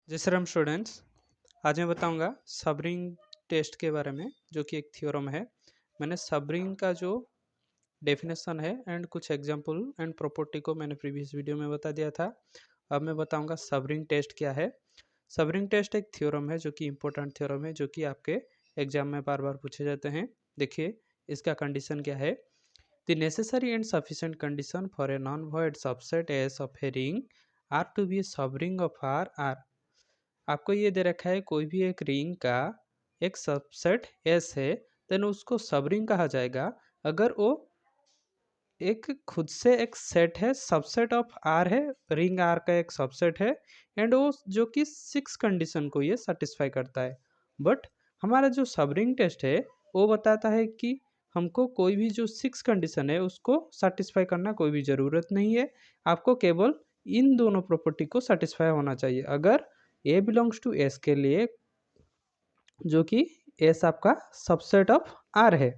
जय श्री राम स्टूडेंट्स। आज मैं बताऊंगा सबरिंग टेस्ट के बारे में, जो कि एक थ्योरम है। मैंने सबरिंग का जो डेफिनेशन है एंड कुछ एग्जांपल एंड प्रॉपर्टी को मैंने प्रीवियस वीडियो में बता दिया था। अब मैं बताऊंगा सबरिंग टेस्ट क्या है। सबरिंग टेस्ट एक थ्योरम है जो कि इम्पोर्टेंट थ्योरम है, जो कि आपके एग्जाम में बार बार पूछे जाते हैं। देखिए इसका कंडीशन क्या है। The necessary and sufficient condition for a non void subset S of a ring R to be subring of R. आपको ये दे रखा है कोई भी एक रिंग का एक सबसेट एस है, देन उसको सबरिंग कहा जाएगा अगर वो एक खुद से एक सेट है, सबसेट ऑफ आर है, रिंग आर का एक सबसेट है, एंड वो जो कि 6 कंडीशन को ये सेटिस्फाई करता है। बट हमारा जो सबरिंग टेस्ट है वो बताता है कि हमको कोई भी जो 6 कंडीशन है उसको सेटिस्फाई करना कोई भी ज़रूरत नहीं है। आपको केवल इन दोनों प्रॉपर्टी को सेटिस्फाई होना चाहिए। अगर ए बिलोंग्स टू एस के लिए, जो कि एस आपका सबसेट ऑफ आर है,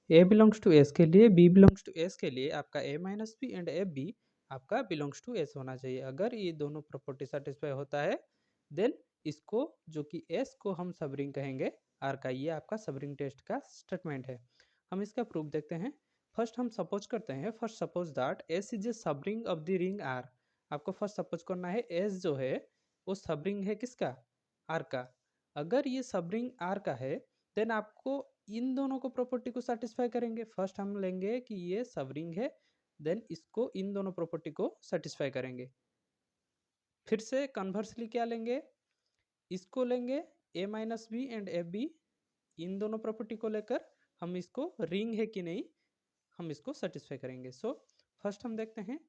ए बिलोंग्स टू एस के लिए, बी बिलोंग्स टू एस के लिए आपका A minus B and A B आपका बिलोंग्स टू एस होना चाहिए। अगर ये दोनों प्रॉपर्टी सेटिस्फाई होता है देन इसको, जो कि एस को हम सबरिंग कहेंगे आर का। ये आपका सबरिंग टेस्ट का स्टेटमेंट है। हम इसका प्रूफ देखते हैं। फर्स्ट हम सपोज करते हैं, first suppose that S is a subring of the ring R. आपको फर्स्ट सपोज करना है एस जो है वो सबरिंग है किसका? आर का। अगर ये सबरिंग आर का है देन आपको इन दोनों को प्रॉपर्टी को सेटिस्फाई करेंगे। फर्स्ट हम लेंगे कि ये सबरिंग है, देन इसको इन दोनों प्रॉपर्टी को सेटिस्फाई करेंगे। फिर से कन्वर्सली क्या लेंगे, इसको लेंगे A minus B and A B, इन दोनों प्रॉपर्टी को लेकर हम इसको रिंग है कि नहीं हम इसको सेटिस्फाई करेंगे। सो फर्स्ट हम देखते हैं।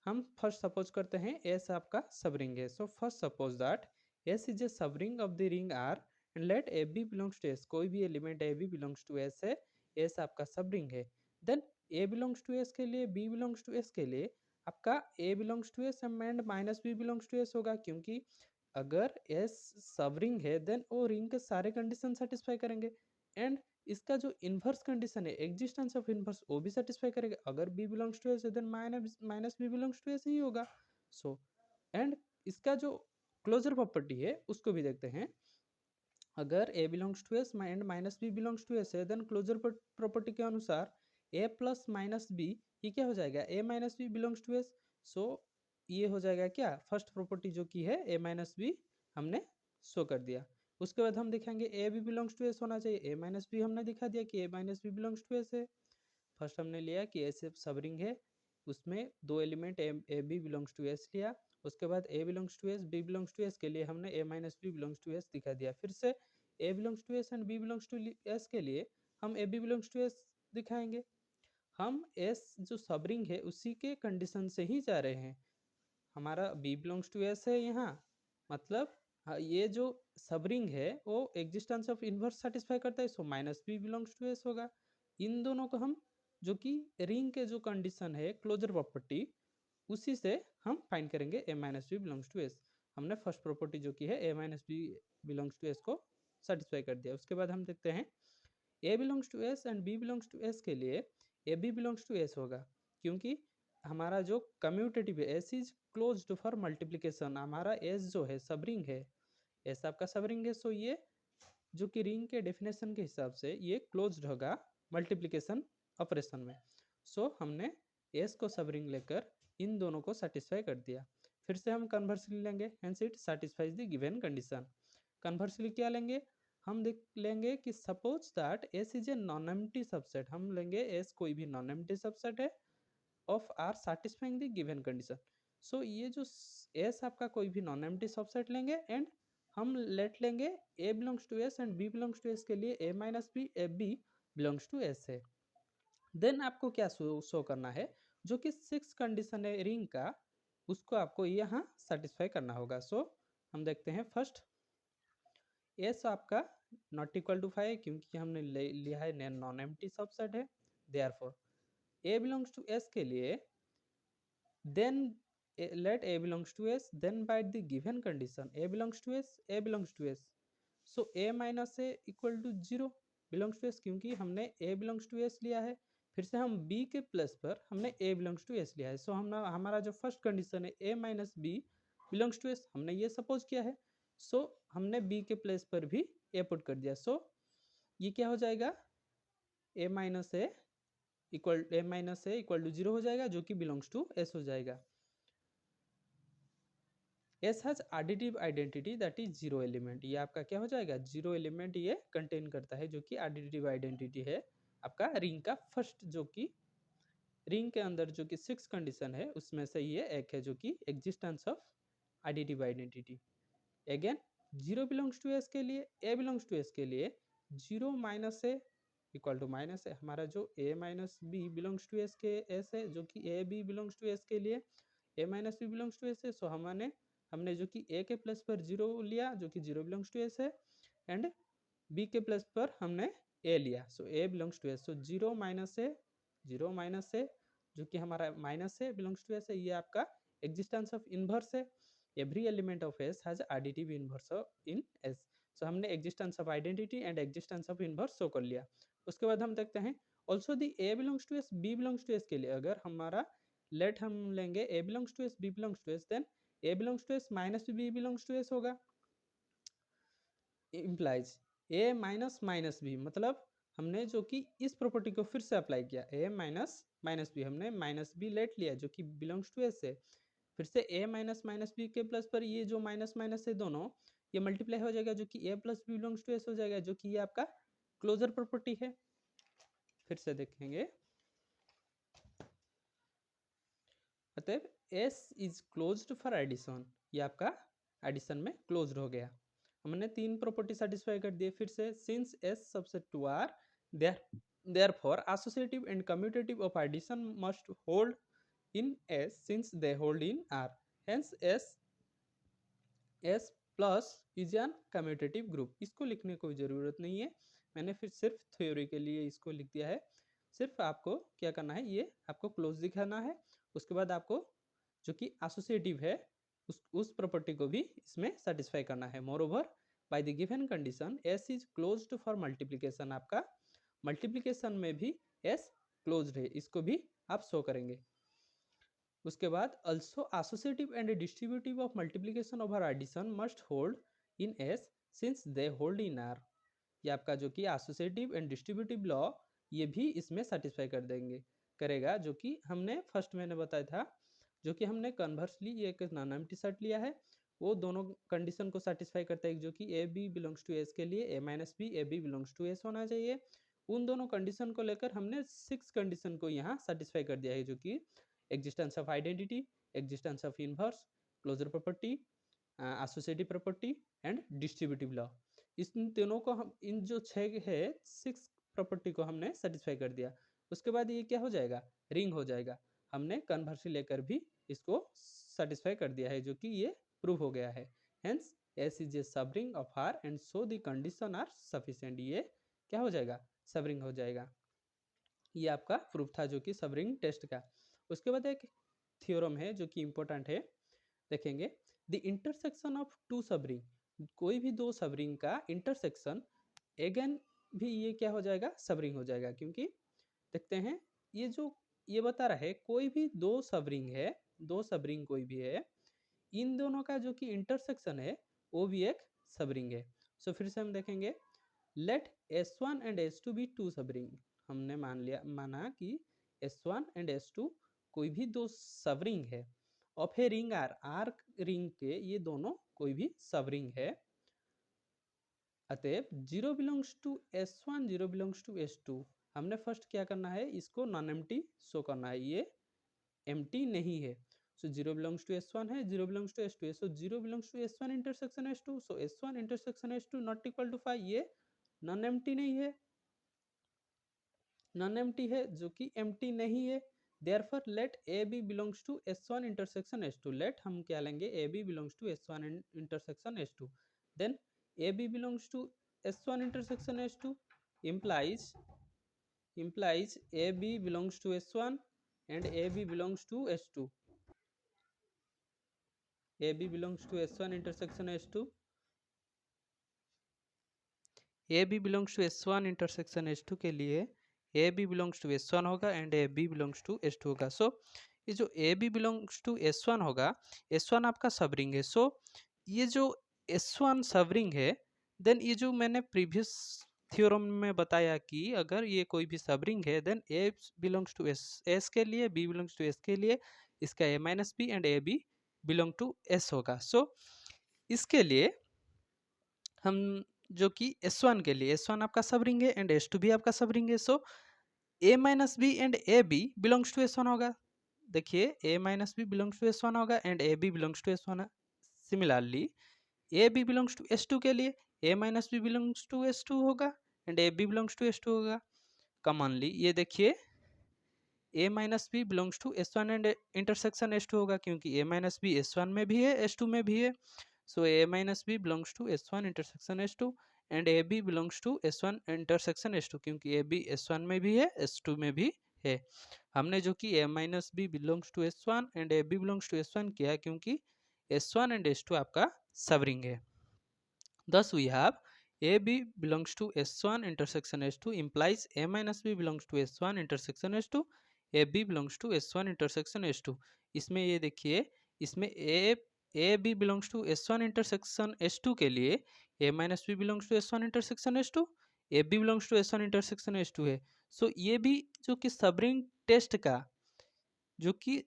हम फर्स्ट सपोज करते हैं एस आपका सबरिंग है। So first suppose that S is a subring of the ring R and let A B belongs to S. कोई भी element A B belongs to S है, एस आपका सबरिंग है। Then A belongs to S के लिए, B belongs to S के लिए आपका A belongs to S and minus B belongs to S होगा, क्योंकि अगर एस सबरिंग है देन वो रिंग के सारे कंडीशन सेटिस्फाई करेंगे। एंड इसका जो इन्वर्स कंडीशन है एग्जिस्टेंस ऑफ इन्वर्स, वो भी सेटिस्फाई करेगा। अगर बी बिलोंग्स टू एस है then minus B belongs to S ही होगा। सो एंड इसका जो क्लोजर प्रॉपर्टी है उसको भी देखते हैं। अगर A belongs to S and minus B belongs to S है देन क्लोजर प्रॉपर्टी के अनुसार ए प्लस माइनस बी ये क्या हो जाएगा, A minus B belongs to S. So ये हो जाएगा क्या, फर्स्ट प्रॉपर्टी जो की है ए माइनस बी हमने शो कर दिया। उसके बाद हम दिखाएंगे A B belongs to S होना चाहिए, ए माइनस बी हमने दिखा दिया कि A minus B belongs to S है। फर्स्ट हमने लिया कि एस सबरिंग है, उसमें दो element A B belongs to S लिया। उसके बाद ए belongs to S, B belongs to S के लिए हमने A minus B belongs to S दिखा दिया। फिर से A belongs to S and B belongs to S के लिए हम A B belongs to S दिखाएंगे। हम एस जो सबरिंग है उसी के कंडीशन से ही जा रहे हैं। हमारा बी बिलोंग्स टू एस है यहाँ, मतलब ये जो सबरिंग है वो एग्जिस्टेंस ऑफ इनवर्स सेटिस्फाई करता है, so minus B belongs to S होगा। इन दोनों को हम, जो कि रिंग के जो कंडीशन है क्लोजर प्रॉपर्टी, उसी से हम फाइंड करेंगे A minus B belongs to S. हमने फर्स्ट प्रॉपर्टी जो की है A minus B belongs to S को सेटिस्फाई कर दिया। उसके बाद हम देखते हैं A belongs to S and B belongs to S के लिए A B belongs to S होगा, क्योंकि हमारा जो कम्यूटेटिव है S is closed for multiplication. हमारा एस जो है सबरिंग है, एस आपका सबरिंग है, सो ये जो कि रिंग के डेफिनेशन के हिसाब से ये क्लोज्ड होगा मल्टीप्लिकेशन ऑपरेशन में। सो हमने एस को सबरिंग लेकर इन दोनों को सेटिस्फाई कर दिया। फिर से हम कन्वर्सली लेंगे, hence it satisfies the given condition. Conversely क्या लेंगे, हम देख लेंगे कि suppose that S is a non empty subset. हम लेंगे एस कोई भी नॉन एम्प्टी सबसेट है of R satisfying the given condition. So ये जो एस आपका कोई भी नॉन एम्प्टी सबसेट लेंगे एंड हम लेट लेंगे A belongs to S and B belongs to S के लिए A minus B A B belongs to S है। देन आपको क्या शो करना है, जो कि 6 कंडीशन है रिंग का, उसको आपको यहाँ सेटिस्फाई करना होगा। सो हम देखते हैं फर्स्ट एस आपका नॉट इक्वल टू 5, क्योंकि हमने लिया है नॉन एम्प्टी सबसेट है। Therefore a belongs to S के लिए then let a belongs to s, then by the given condition a belongs to s, a belongs to s, so a minus a equal to 0 belongs to s, क्योंकि हमने a belongs to s लिया है। फिर से हम b के plus पर हमने a belongs to s लिया है। सो हम हमारा जो फर्स्ट कंडीशन है a minus B belongs to S, हमने ये सपोज किया है। सो हमने बी के प्लेस पर भी ए पुट कर दिया। सो ये क्या हो जाएगा, A minus A equal to 0 हो जाएगा, जो कि बिलोंग्स टू एस हो जाएगा। S has additive identity that is 0 element, ये आपका क्या हो जाएगा, 0 एलिमेंट ये कंटेन करता है, जो कि एडिटिव आइडेंटिटी है आपका रिंग का फर्स्ट, जो कि रिंग के अंदर जो कि 6 कंडीशन है उसमें से ये एक है, जो कि existence of additive identity. Again 0 belongs to S के लिए, ए बिलोंग्स टू एस के लिए 0 minus A equal to minus A, हमारा जो A minus B belongs to S के एस है, जो कि A B belongs to S के लिए A minus B belongs to S है। सो हमने जो कि ए के प्लस पर 0 लिया, जो कि 0 बिलोंग्स टू एस है, एंड बी के प्लस पर हमने ए लिया, so A belongs to S. So 0 minus A जो कि हमारा माइनस है बिलोंग्स टू एस है, ये आपका एग्जिस्टेंस ऑफ इनवर्स है। Every element of S has additive inverse in S. So हमने existence of identity and existence of inverse show कर लिया। उसके बाद हम देखते हैं also the A belongs to S B belongs to S के लिए, अगर हमारा लेट हम लेंगे A belongs to S B belongs to S, then A belongs to S minus B belongs to S होगा। इम्प्लाइज ए माइनस माइनस बी, मतलब हमने जो कि इस प्रॉपर्टी को फिर से अप्लाई किया, ए माइनस माइनस बी, हमने माइनस बी लेट लिया जो कि बिलोंग्स टू एस है, फिर से ए माइनस बी के प्लस पर ये जो माइनस माइनस है दोनों ये मल्टीप्लाई हो जाएगा, जो कि A plus B belongs to S हो जाएगा, जो कि ये आपका क्लोजर प्रॉपर्टी है। फिर से देखेंगे, अतएव S is closed for addition, ये आपका एडिशन में क्लोज्ड हो गया। हमने 3 प्रॉपर्टी सेटिस्फाई कर दिए। फिर से since S subset to R therefore associative and commutative of addition must hold in S since they hold in R, hence S plus is an commutative group. इसको लिखने की कोई ज़रूरत नहीं है, मैंने फिर सिर्फ थ्योरी के लिए इसको लिख दिया है। सिर्फ आपको क्या करना है, ये आपको क्लोज दिखाना है, उसके बाद आपको जो कि एसोसिएटिव है उस प्रॉपर्टी को भी इसमें सेटिस्फाई करना है। More over by the given condition S is closed for multiplication, आपका मल्टीप्लिकेशन में भी एस क्लोज्ड है, इसको भी आप शो करेंगे। उसके बाद also associative and distributive of multiplication over addition must hold in S since they hold in R, ये आपका जो कि एसोसिएटिव एंड डिस्ट्रीब्यूटिव लॉ ये भी इसमें सेटिस्फाई कर देंगे करेगा, जो कि हमने फर्स्ट मैंने बताया था, जो कि हमने कन्वर्सली ये एक नॉन एम्प्टी सेट लिया है, वो दोनों कंडीशन को सेटिस्फाई करता है, जो कि A B belongs to S के लिए A minus B A B belongs to S होना चाहिए। उन दोनों कंडीशन को लेकर हमने 6 कंडीशन को यहाँ सेटिस्फाई कर दिया है, जो कि existence of identity, existence of inverse, closure property, associative property and distributive law. इन तीनों को हम इन जो 6 है 6 प्रॉपर्टी को हमने सेटिस्फाई कर दिया। उसके बाद ये क्या हो जाएगा, रिंग हो जाएगा। हमने कन्वर्सली लेकर भी इसको सेटिस्फाई कर दिया है, जो कि ये प्रूव हो गया है। Hence S is a subring of R and so the condition are sufficient, ये क्या हो जाएगा, सबरिंग हो जाएगा। ये आपका प्रूफ था जो कि सबरिंग टेस्ट का। उसके बाद एक थ्योरम है जो कि इंपॉर्टेंट है, देखेंगे the intersection of two subring, कोई भी दो सबरिंग का इंटरसेक्शन अगेन भी ये क्या हो जाएगा, सबरिंग हो जाएगा। क्योंकि देखते हैं ये जो ये बता रहा है कोई भी दो सबरिंग है, दो सबरिंग कोई भी है, इन दोनों का जो कि इंटरसेक्शन है वो भी एक सबरिंग है। सो फिर से हम देखेंगे, let S1 and S2 be two subring, हमने माना कि S1 एंड S2 कोई भी दो सबरिंग है of a ring R ring के ये दोनों कोई भी सबरिंग है। अतएव 0 belongs to S1 0 belongs to S2, हमने फर्स्ट क्या करना है, इसको नॉन एम्प्टी शो करना है, ये एम्प्टी नहीं है। सो 0 बिलोंग्स टू S1 है, 0 बिलोंग्स टू S2 है, so 0 belongs to S1 intersection S2, so S1 intersection S2 not equal to 5, ये नॉन एम्प्टी नहीं है, नॉन एम्प्टी है जो कि एम्प्टी नहीं है। Therefore let A B belongs to S1 intersection S2, let हम क्या लेंगे, a B belongs to S1 intersection S2, then a B belongs to S1 intersection S2 implies a B belongs to S1 and a B belongs to S2, a B belongs to S1 intersection S2, a B belongs to S1 intersection S2 के लिए A B belongs to S1 होगा and A B belongs to S2 होगा। So ये जो a B belongs to S one होगा, S one आपका सब ring है। सो ये जो एस वन सब रिंग है, देन ये जो मैंने प्रीवियस थ्योरम में बताया कि अगर ये कोई भी सब रिंग है, then A belongs to S, S के लिए, बी बिलोंग्स टू एस के लिए इसका A minus B and A B belong to S होगा। सो इसके लिए हम जो कि S1 के लिए, S1 आपका सब रिंग है एंड S2 भी आपका सब रिंग है। So A minus B and A B belongs to S1 होगा। देखिए A minus B belongs to S1 होगा and A B belongs to S1। Similarly a B belongs to S2 के लिए A minus B belongs to S2 होगा and A B belongs to S2 होगा। Commonly ये देखिए A minus B belongs to S1 and intersection S2 होगा, क्योंकि A minus B S1 में भी है, S2 में भी है। So A minus B belongs to S1 intersection S2 and AB belongs to S1 intersection S2, क्योंकि AB S1 में भी है, S2 में भी है। हमने जो कि A minus B belongs to S1 and AB belongs to S1 किया है, क्योंकि S1 and S2 आपका सब रिंग है। Thus we have AB belongs to S1 intersection S2 implies A minus B belongs to S1 intersection S2, AB belongs to S1 intersection S2। इसमें ये देखिए, इसमें a B belongs to S1 intersection S2 के लिए A minus B belongs to S1 intersection S2, a B belongs to S1 intersection S2 है। So ये भी जो कि सबरिंग टेस्ट का जो कि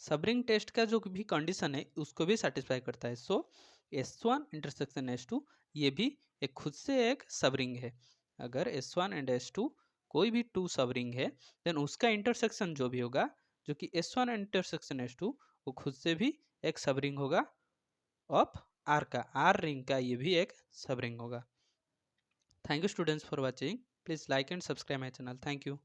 सबरिंग टेस्ट का जो भी कंडीशन है उसको भी सेटिस्फाई करता है। सो S1 इंटरसेक्शन S2 ये भी एक खुद से एक सबरिंग है। अगर S1 एंड S2 कोई भी टू सबरिंग है, देन उसका इंटरसेक्शन जो भी होगा, जो कि S1 इंटरसेक्शन S2, वो खुद से भी एक सबरिंग होगा ऑफ आर का, आर रिंग का ये भी एक सबरिंग होगा। Thank you students for watching. Please like and subscribe my channel. Thank you.